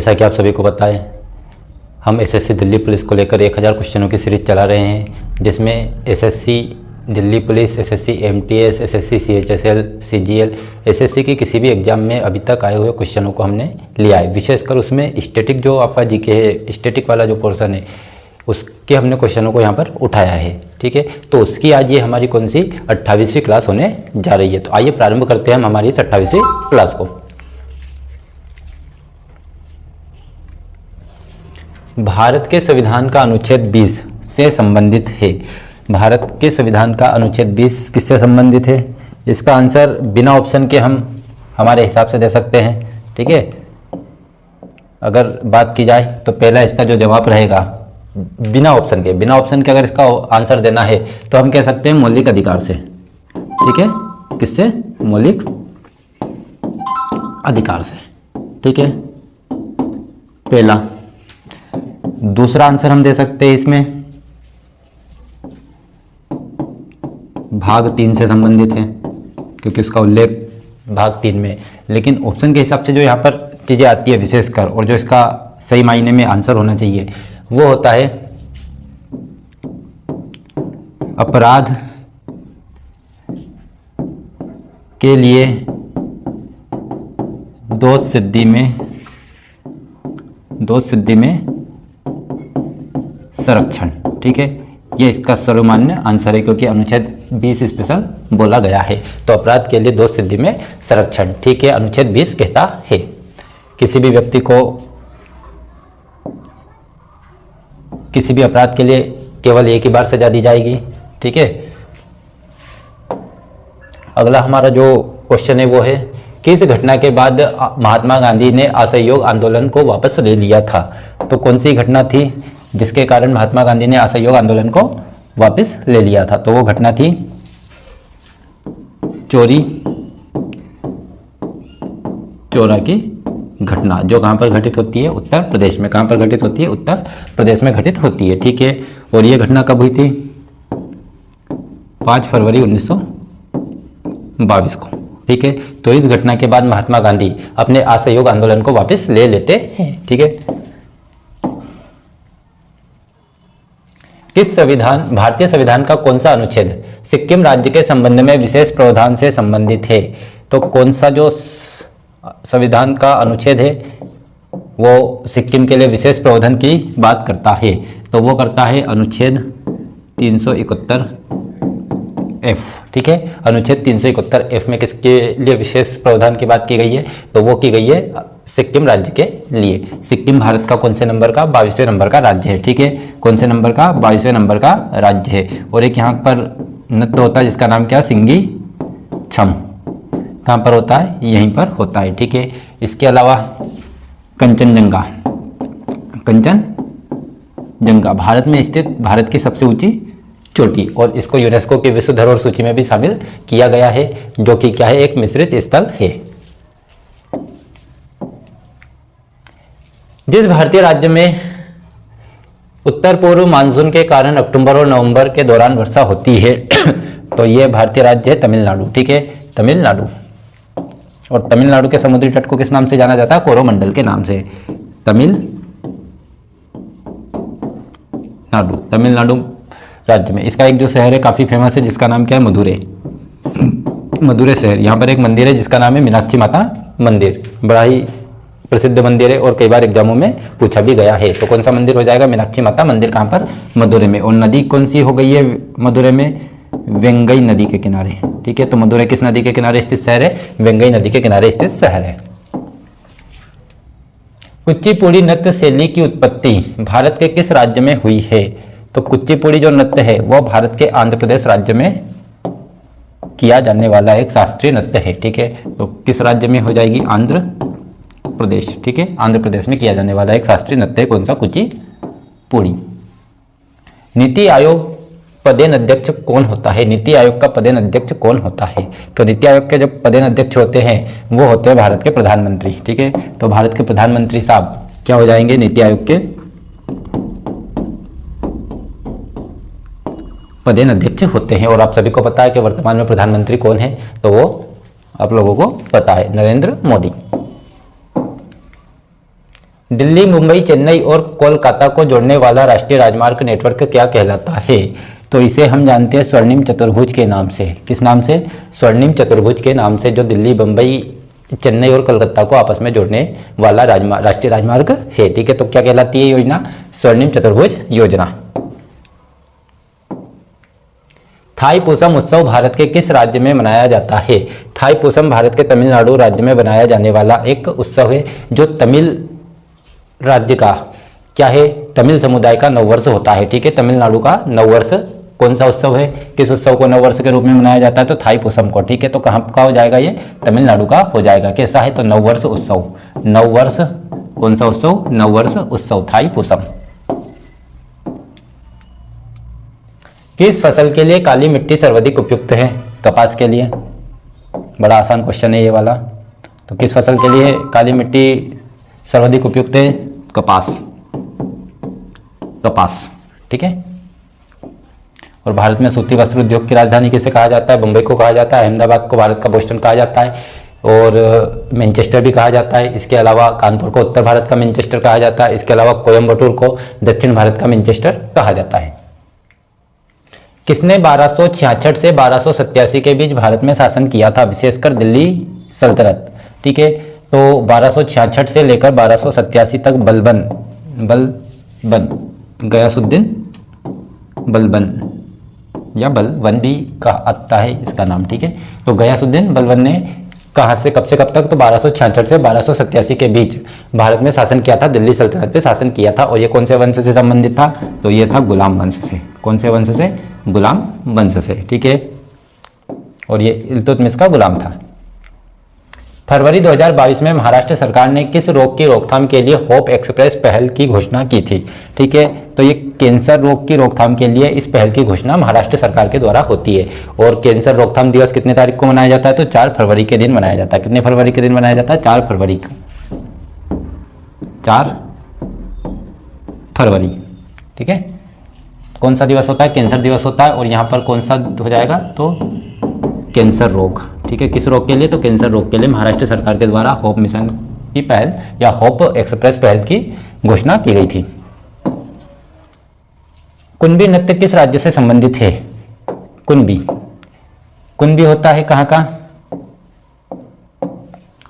जैसा कि आप सभी को पता है, हम एसएससी दिल्ली पुलिस को लेकर 1000 क्वेश्चनों की सीरीज चला रहे हैं, जिसमें SSC Delhi police, SSC MTS, SSC CHSL, CGL, SSC की किसी भी एग्जाम में अभी तक आए हुए क्वेश्चनों को हमने लिया है। विशेषकर उसमें स्टैटिक जो आपका जीके है, स्टैटिक वाला जो पोर्शन है, उसके हमने क्वेश्चनों को यहाँ पर उठाया है। ठीक है, तो उसकी आज ये हमारी कौन सी 28वीं क्लास होने जा रही है। तो आइए प्रारंभ करते हैं हम हमारी इस 28वीं क्लास को। भारत के संविधान का अनुच्छेद 20 से संबंधित है। भारत के संविधान का अनुच्छेद 20 किससे संबंधित है? इसका आंसर बिना ऑप्शन के हम हमारे हिसाब से दे सकते हैं। ठीक है, अगर बात की जाए तो पहला इसका जो जवाब रहेगा बिना ऑप्शन के अगर इसका आंसर देना है तो हम कह सकते हैं मौलिक अधिकार से। ठीक है, किससे? मौलिक अधिकार से। ठीक है, पहला। दूसरा आंसर हम दे सकते हैं इसमें भाग 3 से संबंधित है, क्योंकि उसका उल्लेख भाग 3 में। लेकिन ऑप्शन के हिसाब से जो यहाँ पर चीज़ें आती है विशेषकर, और जो इसका सही मायने में आंसर होना चाहिए वो होता है अपराध के लिए दोष सिद्धि में संरक्षण। ठीक है, ये इसका सर्वमान्य आंसर है, क्योंकि अनुच्छेद 20 स्पेशल बोला गया है। तो अपराध के लिए दोष सिद्धि में संरक्षण, ठीक है, अनुच्छेद 20 कहता है किसी भी व्यक्ति को किसी भी अपराध के लिए केवल एक ही बार सजा दी जाएगी। ठीक है, अगला हमारा जो क्वेश्चन है वो है किस घटना के बाद महात्मा गांधी ने असहयोग आंदोलन को वापस ले लिया था? तो कौन सी घटना थी जिसके कारण महात्मा गांधी ने असहयोग आंदोलन को वापस ले लिया था? तो वो घटना थी चोरा की घटना, जो कहाँ पर घटित होती है? उत्तर प्रदेश में। कहाँ पर घटित होती है? उत्तर प्रदेश में घटित होती है। ठीक है, और ये घटना कब हुई थी? 5 फरवरी 1922 को। ठीक है, तो इस घटना के बाद महात्मा गांधी अपने असहयोग आंदोलन को वापस ले लेते हैं। ठीक है, भारतीय संविधान का कौन सा अनुच्छेद सिक्किम राज्य के संबंध में विशेष प्रावधान से संबंधित है? तो कौन सा जो संविधान का अनुच्छेद है वो सिक्किम के लिए विशेष प्रावधान की बात करता है? तो वो करता है अनुच्छेद 371F। ठीक है, अनुच्छेद 371F में किसके लिए विशेष प्रावधान की बात की गई है? तो वो की गई है सिक्किम राज्य के लिए। सिक्किम भारत का कौन से नंबर का? 22वें नंबर का राज्य है। ठीक है, कौन से नंबर का? 22वें नंबर का राज्य है। और एक यहाँ पर नृत्य होता है जिसका नाम क्या? सिंगी छम। कहाँ पर होता है? यहीं पर होता है। ठीक है, इसके अलावा कंचनजंगा भारत में स्थित भारत की सबसे ऊंची चोटी, और इसको यूनेस्को की विश्व धरोहर सूची में भी शामिल किया गया है, जो कि क्या है? एक मिश्रित स्थल है। जिस भारतीय राज्य में उत्तर पूर्व मानसून के कारण अक्टूबर और नवंबर के दौरान वर्षा होती है तो यह भारतीय राज्य है तमिलनाडु। ठीक है, तमिलनाडु। और तमिलनाडु के समुद्री तट को किस नाम से जाना जाता है? कोरोमंडल के नाम से। तमिलनाडु राज्य में इसका एक जो शहर है काफी फेमस है, जिसका नाम क्या है? मदुरै शहर। यहाँ पर एक मंदिर है जिसका नाम है मीनाक्षी माता मंदिर। बड़ा ही प्रसिद्ध मंदिर है और कई बार एग्जामों में पूछा भी गया है। तो कौन सा मंदिर हो जाएगा? मीनाक्षी माता मंदिर। कहाँ पर? मदुरै में। और नदी कौन सी हो गई है मदुरै में? वेंगई नदी के किनारे। ठीक है, तो मदुरै किस नदी के किनारे स्थित शहर है? वेंगई नदी के किनारे स्थित शहर है। कुचिपुड़ी नृत्य शैली की उत्पत्ति भारत के किस राज्य में हुई है? तो कुचिपुड़ी जो नृत्य है वो भारत के आंध्र प्रदेश राज्य में किया जाने वाला एक शास्त्रीय नृत्य है। ठीक है, तो किस राज्य में हो जाएगी? आंध्र प्रदेश। ठीक है, आंध्र प्रदेश में किया जाने वाला एक शास्त्रीय नृत्य है कौन सा? कुचिपुड़ी। नीति आयोग पदेन अध्यक्ष कौन होता है? नीति आयोग का पदेन अध्यक्ष कौन होता है? तो नीति आयोग के जो पदेन अध्यक्ष होते हैं वो होते हैं भारत के प्रधानमंत्री। ठीक है, तो भारत के प्रधानमंत्री साहब क्या हो जाएंगे? नीति आयोग के पदेन अध्यक्ष होते हैं। और आप सभी को पता है कि वर्तमान में प्रधानमंत्री कौन है? तो वो आप लोगों को पता है, नरेंद्र मोदी। दिल्ली, मुंबई, चेन्नई और कोलकाता को जोड़ने वाला राष्ट्रीय राजमार्ग नेटवर्क क्या कहलाता है? तो इसे हम जानते हैं स्वर्णिम चतुर्भुज के नाम से। किस नाम से? स्वर्णिम चतुर्भुज के नाम से, जो दिल्ली, मुंबई, चेन्नई और कोलकाता को आपस में जोड़ने वाला राष्ट्रीय राजमार्ग है। ठीक है, तो क्या कहलाती है योजना? स्वर्णिम चतुर्भुज योजना। थाई पूसम उत्सव भारत के किस राज्य में मनाया जाता है? थाई पूसम भारत के तमिलनाडु राज्य में मनाया जाने वाला एक उत्सव है, जो तमिल राज्य का क्या है? तमिल समुदाय का नववर्ष होता है। ठीक है, तमिलनाडु का नववर्ष कौन सा उत्सव है? किस उत्सव को नववर्ष के रूप में मनाया जाता है? तो थाई पूसम को। ठीक है, तो कहाँ का हो जाएगा? ये तमिलनाडु का हो जाएगा। कैसा है? तो नववर्ष उत्सव। नववर्ष कौन सा उत्सव? नववर्ष उत्सव, थाई पूसम। किस फसल के लिए काली मिट्टी सर्वाधिक उपयुक्त है? कपास के लिए। बड़ा आसान क्वेश्चन है ये वाला। तो किस फसल के लिए काली मिट्टी सर्वाधिक उपयुक्त है? कपास। कपास। ठीक है, और भारत में सूती वस्त्र उद्योग की राजधानी किसे कहा जाता है? बम्बई को कहा जाता है। अहमदाबाद को भारत का बोस्टन कहा जाता है, और मैनचेस्टर भी कहा जाता है। इसके अलावा कानपुर को उत्तर भारत का मैनचेस्टर कहा जाता है। इसके अलावा कोयम्बटूर को दक्षिण भारत का मैनचेस्टर कहा जाता है। किसने 1266 से 1287 के बीच भारत में शासन किया था, विशेषकर दिल्ली सल्तनत? ठीक है, तो 1266 से लेकर 1287 तक बलबन गयासुद्दीन बलबन या बलबन भी आता है इसका नाम। ठीक है, तो गयासुद्दीन बलबन ने कहाँ से कब तक? तो 1266 से 1287 के बीच भारत में शासन किया था, दिल्ली सल्तनत पे शासन किया था। और ये कौन से वंश से संबंधित था? तो ये था गुलाम वंश से। कौन से वंश से? गुलाम वंश से। ठीक है, और ये इल्तुतमिश का गुलाम था। फरवरी 2022 में महाराष्ट्र सरकार ने किस रोग की रोकथाम के लिए होप एक्सप्रेस पहल की घोषणा की थी? ठीक है, तो ये कैंसर रोग की रोकथाम के लिए इस पहल की घोषणा महाराष्ट्र सरकार के द्वारा होती है। और कैंसर रोकथाम दिवस कितने तारीख को मनाया जाता है? तो 4 फरवरी के दिन मनाया जाता है। कितने फरवरी के दिन मनाया जाता है? 4 फरवरी को। 4 फरवरी। ठीक है, कौन सा दिवस होता है? कैंसर दिवस होता है। और यहाँ पर कौन सा हो जाएगा? तो कैंसर रोग। ठीक है, किस रोग के लिए? तो कैंसर रोग के लिए महाराष्ट्र सरकार के द्वारा होप मिशन की पहल या होप एक्सप्रेस पहल की घोषणा की गई थी। कुणबी नृत्य किस राज्य से संबंधित है? कुणबी होता है कहाँ का?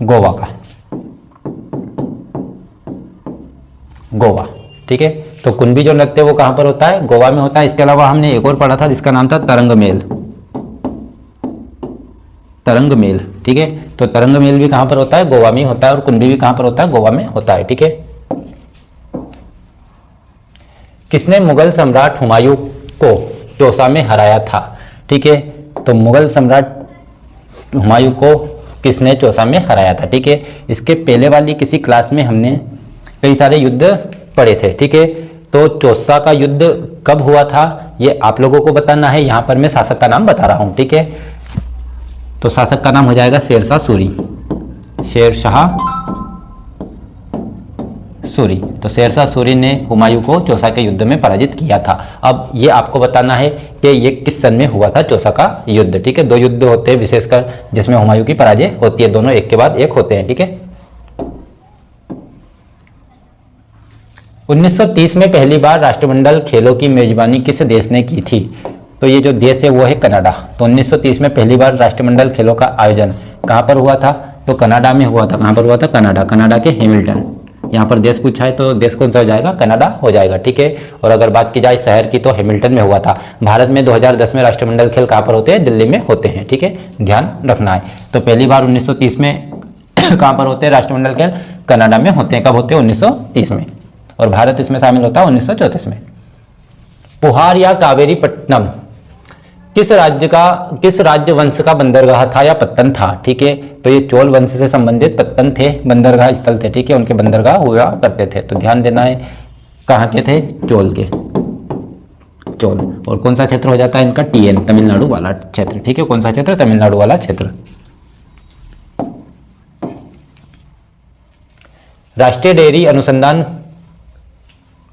गोवा का। गोवा। ठीक है, तो कुणबी जो नृत्य वो कहाँ पर होता है? गोवा में होता है। इसके अलावा हमने एक और पढ़ा था जिसका नाम था तरंगमेल। तरंगमेल। ठीक है, तो तरंगमेल भी कहाँ पर होता है? गोवा में होता है। और कुणबी भी कहाँ पर होता है? गोवा में होता है। ठीक है, किसने मुगल सम्राट हुमायूं को चौसा में हराया था? ठीक है, तो मुगल सम्राट हुमायूं को किसने चौसा में हराया था? ठीक है, इसके पहले वाली किसी क्लास में हमने कई सारे युद्ध पढ़े थे। ठीक है, तो चौसा का युद्ध कब हुआ था ये आप लोगों को बताना है। यहाँ पर मैं शासक का नाम बता रहा हूँ। ठीक है, तो शासक का नाम हो जाएगा शेरशाह सूरी। शेरशाह सूरी। तो शेरशाह सूरी ने हुमायूं को चौसा के युद्ध में पराजित किया था। अब ये आपको बताना है कि ये किस सन में हुआ था चौसा का युद्ध। ठीक है, 2 युद्ध होते हैं विशेषकर जिसमें हुमायूं की पराजय होती है। दोनों एक के बाद एक होते हैं। ठीक है, 1930 में पहली बार राष्ट्रमंडल खेलों की मेजबानी किस देश ने की थी? तो ये जो देश है वो है कनाडा। तो 1930 में पहली बार राष्ट्रमंडल खेलों का आयोजन कहाँ पर हुआ था? तो कनाडा में हुआ था। कहाँ पर हुआ था? कनाडा। कनाडा के हैमिल्टन। यहाँ पर देश पूछा है तो देश कौन सा हो जाएगा? कनाडा हो जाएगा। ठीक है, और अगर बात की जाए शहर की तो हैमिल्टन में हुआ था। भारत में 2010 में राष्ट्रमंडल खेल कहाँ पर होते हैं? दिल्ली में होते हैं। ठीक है, ध्यान रखना है। तो पहली बार 1930 में कहाँ पर होते हैं राष्ट्रमंडल खेल? कनाडा में होते हैं। कब होते हैं? 1930 में। और भारत इसमें शामिल होता है 1934 में। पुहार या कावेरी पट्टनम किस राज्य वंश का बंदरगाह था या पत्तन था? ठीक है, तो ये चोल वंश से संबंधित पत्तन थे, बंदरगाह स्थल थे। ठीक है, उनके बंदरगाह हुआ करते थे। तो ध्यान देना है, कहाँ के थे? चोल के। चोल। और कौन सा क्षेत्र हो जाता है इनका? TN, तमिलनाडु वाला क्षेत्र। ठीक है, कौन सा क्षेत्र? तमिलनाडु वाला क्षेत्र। राष्ट्रीय डेयरी अनुसंधान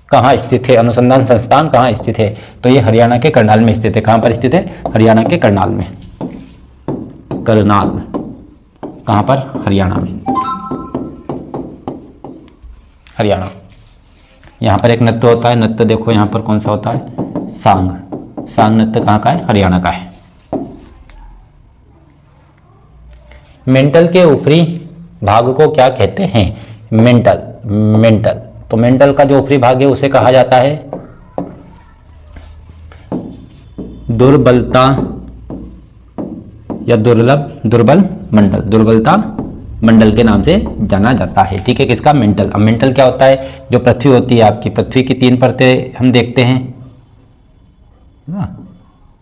कहाँ स्थित है? अनुसंधान संस्थान कहाँ स्थित है? तो ये हरियाणा के करनाल में स्थित है। कहाँ पर स्थित है? हरियाणा के करनाल में। करनाल कहाँ पर? हरियाणा में। हरियाणा। यहाँ पर एक नृत्य होता है, नृत्य देखो यहाँ पर कौन सा होता है, सांग। सांग नृत्य कहाँ का है, हरियाणा का है। मेंटल के ऊपरी भाग को क्या कहते हैं, मेंटल। मेंटल, तो मेंटल का जो ऊपरी भाग है उसे कहा जाता है दुर्बलता या दुर्बल मंडल। दुर्बलता मंडल के नाम से जाना जाता है, ठीक है, किसका, मेंटल। अब मेंटल क्या होता है, जो पृथ्वी होती है आपकी, पृथ्वी की 3 परतें हम देखते हैं ना,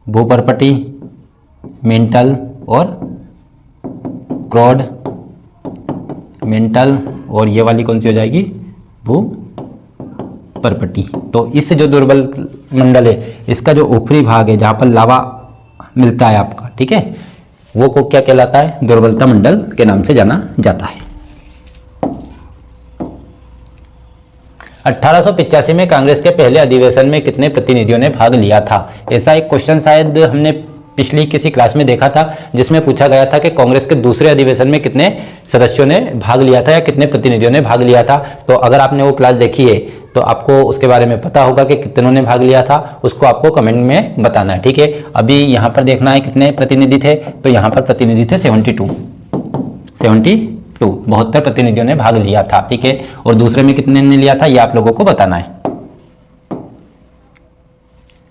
भूपर्पटी, मेंटल और क्रोड। मेंटल और ये वाली कौन सी हो जाएगी, भूपर्पटी। तो इस जो दुर्बल मंडल है, इसका जो ऊपरी भाग है जहां पर लावा मिलता है आपका, ठीक है, वो को क्या कहलाता है, दुर्बलता मंडल के नाम से जाना जाता है। 1885 में कांग्रेस के पहले अधिवेशन में कितने प्रतिनिधियों ने भाग लिया था। ऐसा एक क्वेश्चन शायद हमने पिछली किसी क्लास में देखा था, जिसमें पूछा गया था कि कांग्रेस के दूसरे अधिवेशन में कितने सदस्यों ने भाग लिया था या कितने प्रतिनिधियों ने भाग लिया था। तो अगर आपने वो क्लास देखी है तो आपको उसके बारे में पता होगा कि कितनों ने भाग लिया था, उसको आपको कमेंट में बताना है, ठीक है। अभी यहाँ पर देखना है कितने प्रतिनिधि थे, तो यहाँ पर प्रतिनिधि थे 72 72 प्रतिनिधियों ने भाग लिया था, ठीक है। और दूसरे में कितने ने लिया था ये आप लोगों को बताना है।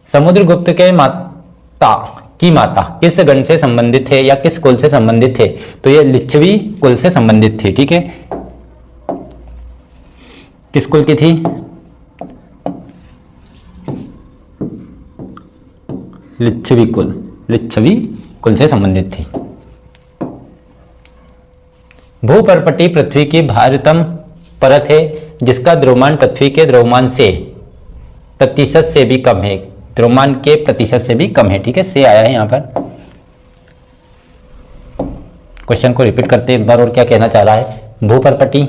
समुद्रगुप्त के माता की माता किस गण से संबंधित है या किस कुल से संबंधित है, तो ये लिच्छवी कुल से संबंधित थी, ठीक है। किस कुल की थी, लिच्छवी कुल। लिच्छवी कुल से संबंधित थी। भूपर्पटी पृथ्वी की भारीतम परत है जिसका द्रव्यमान पृथ्वी के द्रव्यमान से प्रतिशत से भी कम है। द्रव्यमान के प्रतिशत से भी कम है, ठीक है, से आया है यहां पर। क्वेश्चन को रिपीट करते एक बार और, क्या कहना चाह रहा है, भूपर्पटी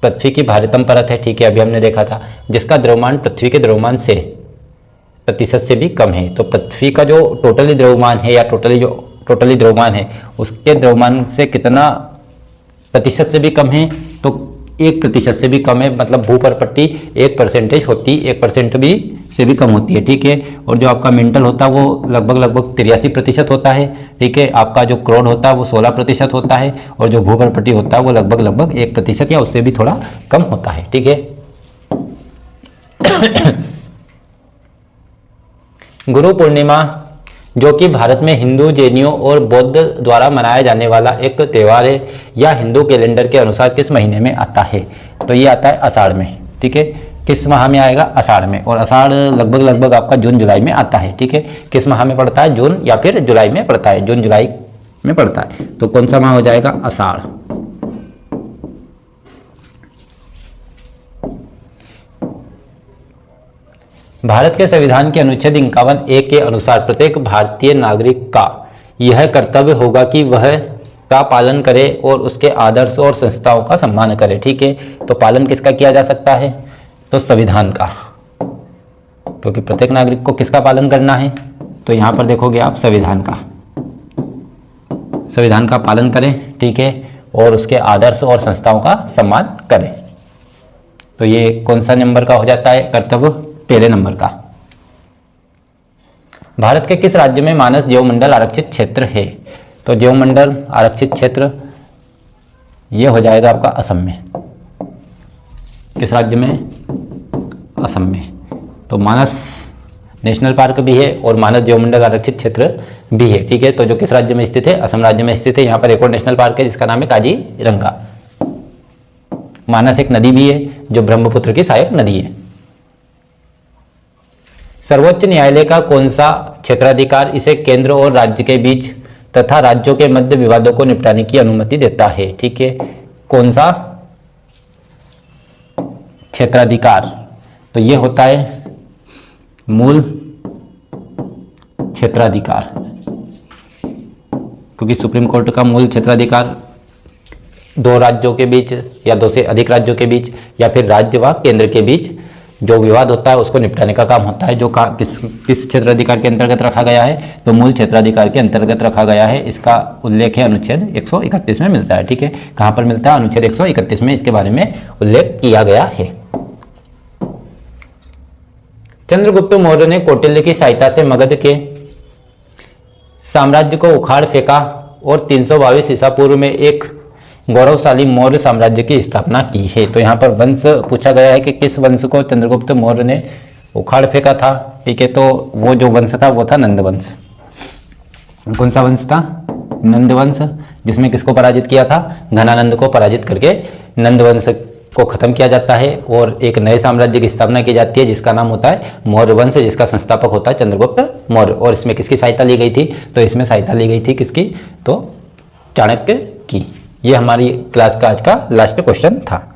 पृथ्वी की भारीतम परत है, ठीक है, अभी हमने देखा था, जिसका द्रव्यमान पृथ्वी के द्रव्यमान से प्रतिशत से भी कम है। तो पृथ्वी का जो टोटली द्रव्यमान है या टोटली द्रव्यमान है उसके द्रव्यमान से कितना प्रतिशत से भी कम है, तो 1% से भी कम है, मतलब भूपर्पटी 1% होती, 1% भी से भी कम होती है, ठीक है। और जो आपका मेंटल होता है वो लगभग 83% होता है, ठीक है। आपका जो क्रोड होता है वो 16% होता है, और जो भूपर्पटी होता है वो लगभग 1% या उससे भी थोड़ा कम होता है, ठीक है। गुरु पूर्णिमा, जो कि भारत में हिंदू, जैनियों और बौद्ध द्वारा मनाया जाने वाला एक त्यौहार है, या हिंदू कैलेंडर के अनुसार किस महीने में आता है, तो ये आता है आषाढ़ में, ठीक है। किस माह में आएगा, आषाढ़ में। और आषाढ़ लगभग आपका जून जुलाई में आता है, ठीक है। किस माह में पड़ता है, जून या फिर जुलाई में पड़ता है, जून जुलाई में पड़ता है। तो कौन सा माह हो जाएगा, आषाढ़। भारत के संविधान के अनुच्छेद 51A के अनुसार प्रत्येक भारतीय नागरिक का यह कर्तव्य होगा कि वह का पालन करे और उसके आदर्श और संस्थाओं का सम्मान करे, ठीक है। तो पालन किसका किया जा सकता है, तो संविधान का, क्योंकि प्रत्येक नागरिक को किसका पालन करना है, तो यहां पर देखोगे आप संविधान का। संविधान का पालन करें, ठीक है, और उसके आदर्श और संस्थाओं का सम्मान करें। तो ये कौन सा नंबर का हो जाता है कर्तव्य, पहले नंबर का। भारत के किस राज्य में मानस जैवमंडल आरक्षित क्षेत्र है, तो जैवमंडल आरक्षित क्षेत्र ये हो जाएगा आपका असम में। किस राज्य में, असम में। तो मानस नेशनल पार्क भी है और मानस जैवमंडल आरक्षित क्षेत्र भी है, ठीक है। तो जो किस राज्य में स्थित है, असम राज्य में स्थित है। यहाँ पर एक और नेशनल पार्क है जिसका नाम है काजीरंगा। मानस एक नदी भी है जो ब्रह्मपुत्र की सहायक नदी है। सर्वोच्च न्यायालय का कौन सा क्षेत्राधिकार इसे केंद्र और राज्य के बीच तथा राज्यों के मध्य विवादों को निपटाने की अनुमति देता है, ठीक है। कौन सा क्षेत्राधिकार, तो ये होता है मूल क्षेत्राधिकार, क्योंकि सुप्रीम कोर्ट का मूल क्षेत्राधिकार दो राज्यों के बीच या दो से अधिक राज्यों के बीच या फिर राज्य व केंद्र के बीच जो विवाद होता है उसको निपटाने का काम होता है। जो किस क्षेत्राधिकार के अंतर्गत रखा गया है, तो मूल क्षेत्राधिकार के अंतर्गत रखा गया है। इसका उल्लेख है अनुच्छेद 131 में मिलता है, ठीक है। कहाँ पर मिलता है, अनुच्छेद 131 में इसके बारे में उल्लेख किया गया है। चंद्रगुप्त मौर्य ने कौटिल्य की सहायता से मगध के साम्राज्य को उखाड़ फेंका और 322 ईसा पूर्व में एक गौरवशाली मौर्य साम्राज्य की स्थापना की है। तो यहाँ पर वंश पूछा गया है कि किस वंश को चंद्रगुप्त मौर्य ने उखाड़ फेंका था। ठीक है, तो वो जो वंश था वो था नंद वंश। कौन सा वंश था? नंद वंश, जिसमें किसको पराजित किया था? घनानंद को पराजित करके नंद वंश को खत्म किया जाता है और एक नए साम्राज्य की स्थापना की जाती है जिसका नाम होता है मौर्य वंश, जिसका संस्थापक होता है चंद्रगुप्त मौर्य। और इसमें किसकी सहायता ली गई थी? तो इसमें सहायता ली गई थी किसकी? तो चाणक्य की। ये हमारी क्लास का आज का लास्ट क्वेश्चन था।